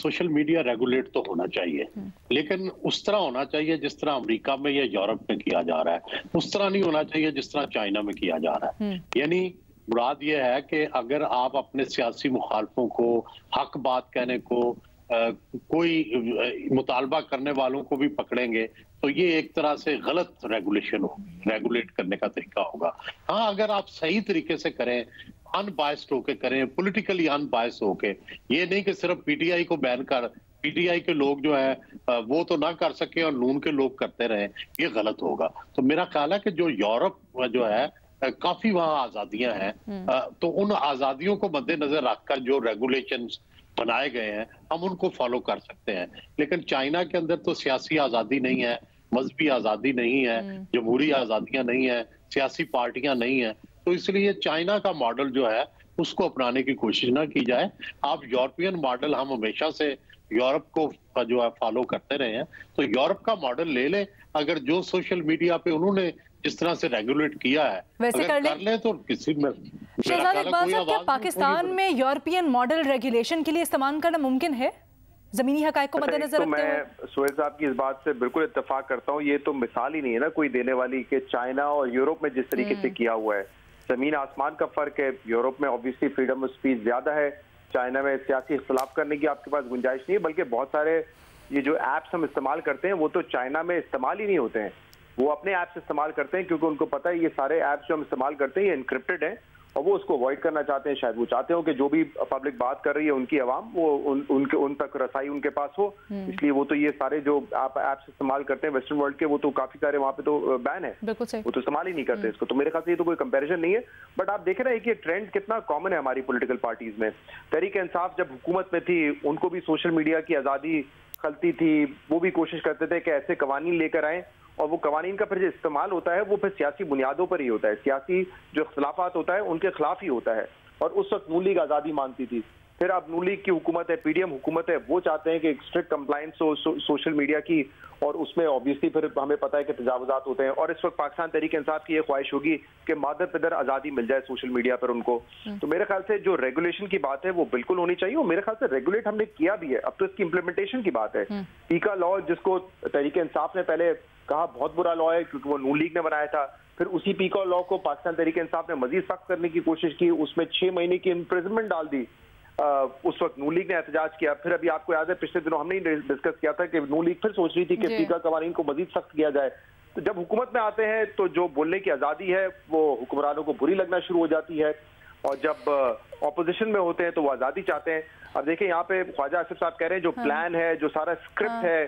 Social media regulate तो होना चाहिए, लेकिन उस तरह होना चाहिए जिस तरह अमेरिका में या यूरोप में किया जा रहा है, उस तरह नहीं होना चाहिए जिस तरह चाइना में किया जा रहा है। यानी मुराद ये है कि अगर आप अपने सियासी मुखालफों को हक बात कहने को कोई मुतालबा करने वालों को भी पकड़ेंगे तो ये एक तरह से गलत रेगुलेशन हो, रेगुलेट करने का तरीका होगा। हाँ, अगर आप सही तरीके से करें, अनबायस्ड होके करें, पॉलिटिकली अनबायस्ड होके, ये नहीं कि सिर्फ पीटीआई को बैन कर, पीटीआई के लोग जो है वो तो ना कर सके और नून के लोग करते रहे, ये गलत होगा। तो मेरा ख्याल है कि जो यूरोप जो है काफी वहां आजादियां हैं, तो उन आजादियों को मद्देनजर रखकर जो रेगुलेशंस बनाए गए हैं हम उनको फॉलो कर सकते हैं। लेकिन चाइना के अंदर तो सियासी आजादी नहीं है, मजहबी आजादी नहीं है, जमहूरी आजादियां नहीं है, सियासी पार्टियां नहीं है, तो इसलिए चाइना का मॉडल जो है उसको अपनाने की कोशिश ना की जाए। आप यूरोपियन मॉडल, हम हमेशा से यूरोप को जो है फॉलो करते रहे हैं, तो यूरोप का मॉडल ले लें। अगर जो सोशल मीडिया पे उन्होंने जिस तरह से रेगुलेट किया है वैसे कर ले तो किसी में शहजाद इकबाल साहब, क्या पाकिस्तान में यूरोपियन मॉडल रेगुलेशन के लिए इस्तेमाल करना मुमकिन है जमीनी हकायक को मद्देनजर रखते हुए? मैं सुहेल साहब की इस बात से बिल्कुल इत्तेफाक करता हूँ। ये तो मिसाल ही नहीं है ना कोई देने वाली कि चाइना और यूरोप में जिस तरीके से किया हुआ है, जमीन आसमान का फर्क है। यूरोप में ऑब्वियसली फ्रीडम ऑफ स्पीच ज्यादा है, चाइना में सियासी इख्तलाफ करने की आपके पास गुंजाइश नहीं है। बल्कि बहुत सारे ये जो ऐप्स हम इस्तेमाल करते हैं वो तो चाइना में इस्तेमाल ही नहीं होते हैं, वो अपने ऐप्स इस्तेमाल करते हैं क्योंकि उनको पता है ये सारे ऐप्स जो हम इस्तेमाल करते हैं ये इनक्रिप्टेड हैं और वो उसको अवॉइड करना चाहते हैं। शायद वो चाहते हो कि जो भी पब्लिक बात कर रही है उनकी आवाम वो उन तक रसाई उनके पास हो, इसलिए वो तो ये सारे जो आप ऐप्स इस्तेमाल करते हैं वेस्टर्न वर्ल्ड के वो तो काफी सारे वहाँ पे तो बैन है, वो तो इस्तेमाल ही नहीं करते इसको। तो मेरे ख्याल से ये तो कोई कंपैरिजन नहीं है। बट आप देखें ना कि ये ट्रेंड कितना कॉमन है हमारी पॉलिटिकल पार्टीज में। तहरीक इंसाफ जब हुकूमत में थी उनको भी सोशल मीडिया की आज़ादी खलती थी, वो भी कोशिश करते थे कि ऐसे कवानीन लेकर आए और वो कवानीन का फिर जो इस्तेमाल होता है वो फिर सियासी बुनियादों पर ही होता है, सियासी जो इख्तलाफात होता है उनके खिलाफ ही होता है। और उस वक्त नून लीग आज़ादी मांगती थी, फिर अब नून लीग की हुकूमत है, पीडीएम हुकूमत है, वो चाहते हैं कि स्ट्रिक्ट कंप्लायंस हो सोशल मीडिया की, और उसमें ऑब्वियसली फिर हमें पता है कि तजावुजात होते हैं। और इस वक्त पाकिस्तान तहरीक इंसाफ की ये ख्वाहिश होगी कि मादर पिदर आज़ादी मिल जाए सोशल मीडिया पर उनको। तो मेरे ख्याल से जो रेगुलेशन की बात है वो बिल्कुल होनी चाहिए और मेरे ख्याल से रेगुलेट हमने किया भी है। अब तो इसकी इम्प्लीमेंटेशन की बात है। टीका लॉ जिसको तहरीक इंसाफ ने पहले कहा बहुत बुरा लॉ है क्योंकि वो नून लीग ने बनाया था, फिर उसी पीका लॉ को पाकिस्तान तहरीक इंसाफ ने मजीद सख्त करने की कोशिश की, उसमें 6 महीने की इम्प्रिजनमेंट डाल दी। उस वक्त नून लीग ने एहतजाज किया। फिर अभी आपको याद है पिछले दिनों हमने डिस्कस किया था कि नून लीग फिर सोच रही थी कि पीका कवानीन को मजीद सख्त किया जाए। तो जब हुकूमत में आते हैं तो जो बोलने की आज़ादी है वो हुक्मरानों को बुरी लगना शुरू हो जाती है, और जब ऑपोजिशन में होते हैं तो वो आज़ादी चाहते हैं। अब देखिए यहाँ पे ख्वाजा आसिफ साहब कह रहे हैं जो प्लान है, जो सारा स्क्रिप्ट है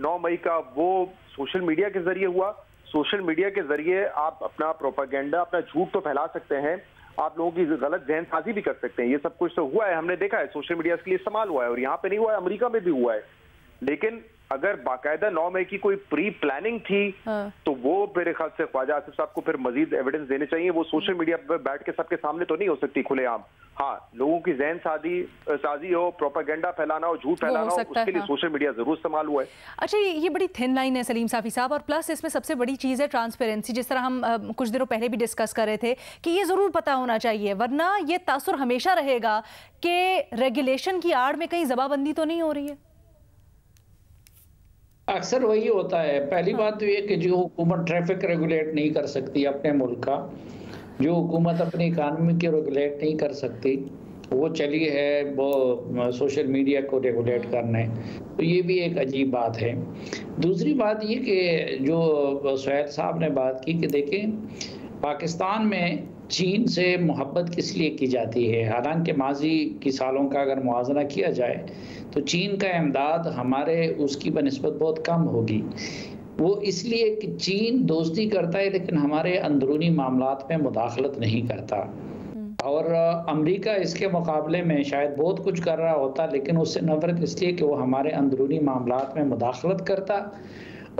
9 मई का, वो सोशल मीडिया के जरिए हुआ। सोशल मीडिया के जरिए आप अपना प्रोपागेंडा, अपना झूठ तो फैला सकते हैं, आप लोगों की गलत जहन साजी भी कर सकते हैं। ये सब कुछ तो हुआ है, हमने देखा है, सोशल मीडिया के लिए इस्तेमाल हुआ है और यहाँ पे नहीं हुआ है, अमेरिका में भी हुआ है। लेकिन अगर बाकायदा 9 मई की कोई प्री प्लानिंग थी तो वो मेरे ख्याल से ख्वाजा आसिफ साहब को फिर मजीद एविडेंस देने चाहिए। वो सोशल मीडिया पर बैठ के सबके सामने तो नहीं हो सकती खुलेआम। हाँ, लोगों की जहन साजी हो, प्रोपागेंडा फैलाना हो, झूठ फैलाना हो, उसके लिए सोशल मीडिया जरूर इस्तेमाल हुआ है। अच्छा, ये बड़ी थिन लाइन है सलीम साफी साहब, और प्लस इसमें सबसे बड़ी चीज़ है ट्रांसपेरेंसी। जिस तरह हम कुछ दिनों पहले भी डिस्कस कर रहे थे कि ये ज़रूर पता होना चाहिए, वरना ये तासुर हमेशा रहेगा कि रेगुलेशन की आड़ में कहीं जबाबंदी तो नहीं हो रही है। अक्सर वही होता है। पहली बात तो ये कि जो हुकूमत ट्रैफिक रेगुलेट नहीं कर सकती अपने मुल्क का, जो हुकूमत अपनी इकानमी को रेगुलेट नहीं कर सकती, वो चली है वो सोशल मीडिया को रेगुलेट करने, तो ये भी एक अजीब बात है। दूसरी बात ये कि जो सुहेल साहब ने बात की कि देखें पाकिस्तान में चीन से मोहब्बत किस लिए की जाती है। हालांकि माजी की सालों का अगर मुआवजा किया जाए तो चीन का इमदाद हमारे उसकी बनिस्बत बहुत कम होगी। वो इसलिए कि चीन दोस्ती करता है लेकिन हमारे अंदरूनी मामलात में मुदाखलत नहीं करता, और अमेरिका इसके मुकाबले में शायद बहुत कुछ कर रहा होता लेकिन उससे नफरत इसलिए कि वो हमारे अंदरूनी मामलात में मुदाखलत करता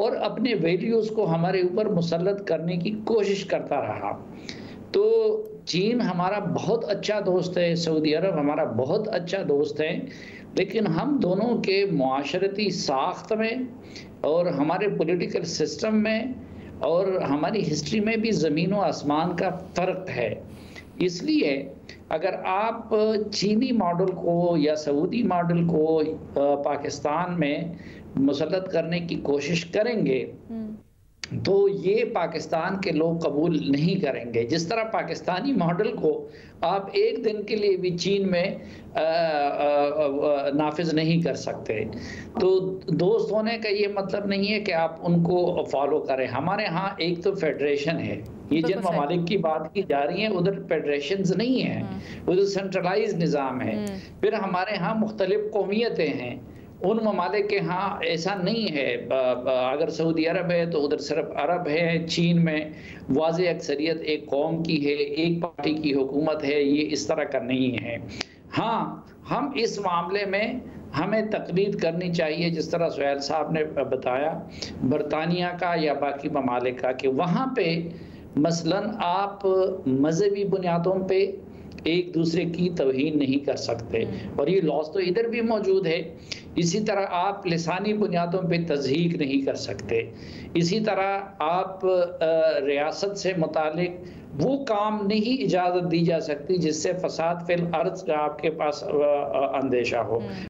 और अपने वैल्यूज़ को हमारे ऊपर मुसल्लत करने की कोशिश करता रहा। तो चीन हमारा बहुत अच्छा दोस्त है, सऊदी अरब हमारा बहुत अच्छा दोस्त है, लेकिन हम दोनों के मुआशरती साख्त में और हमारे पॉलिटिकल सिस्टम में और हमारी हिस्ट्री में भी ज़मीन व आसमान का फ़र्क है। इसलिए अगर आप चीनी मॉडल को या सऊदी मॉडल को पाकिस्तान में मुसल्लत करने की कोशिश करेंगे तो ये पाकिस्तान के लोग कबूल नहीं करेंगे। जिस तरह पाकिस्तानी मॉडल को आप एक दिन के लिए भी चीन में नाफिज नहीं कर सकते। तो दोस्त होने का ये मतलब नहीं है कि आप उनको फॉलो करें। हमारे यहाँ एक तो फेडरेशन है, ये जिन ममालिक की बात की जा रही है उधर फेडरेशंस नहीं है, उधर सेंट्रलाइज निज़ाम है। फिर हमारे यहाँ मुख्तलिफ कौमियतें हैं, उन ममालिक के यहाँ ऐसा नहीं है। अगर सऊदी अरब है तो उधर सिर्फ अरब है। चीन में वाज़ेह अक्सरियत एक कौम की है, एक पार्टी की हुकूमत है, ये इस तरह का नहीं है। हाँ, हम इस मामले में हमें तकलीद करनी चाहिए, जिस तरह सुहैल साहब ने बताया, बरतानिया का या बाकी ममालिक का, कि वहाँ पे मसलन आप मजहबी बुनियादों पे एक दूसरे की तौहीन नहीं कर सकते, और ये लॉज तो इधर भी मौजूद है। इसी तरह आप लिसानी बुनियादों पे तज़हीक नहीं कर सकते। इसी तरह आप रियासत से मुतालिक वो काम नहीं इजाज़त दी जा सकती जिससे फसाद फिल अर्ज़ का आपके पास अंदेशा हो।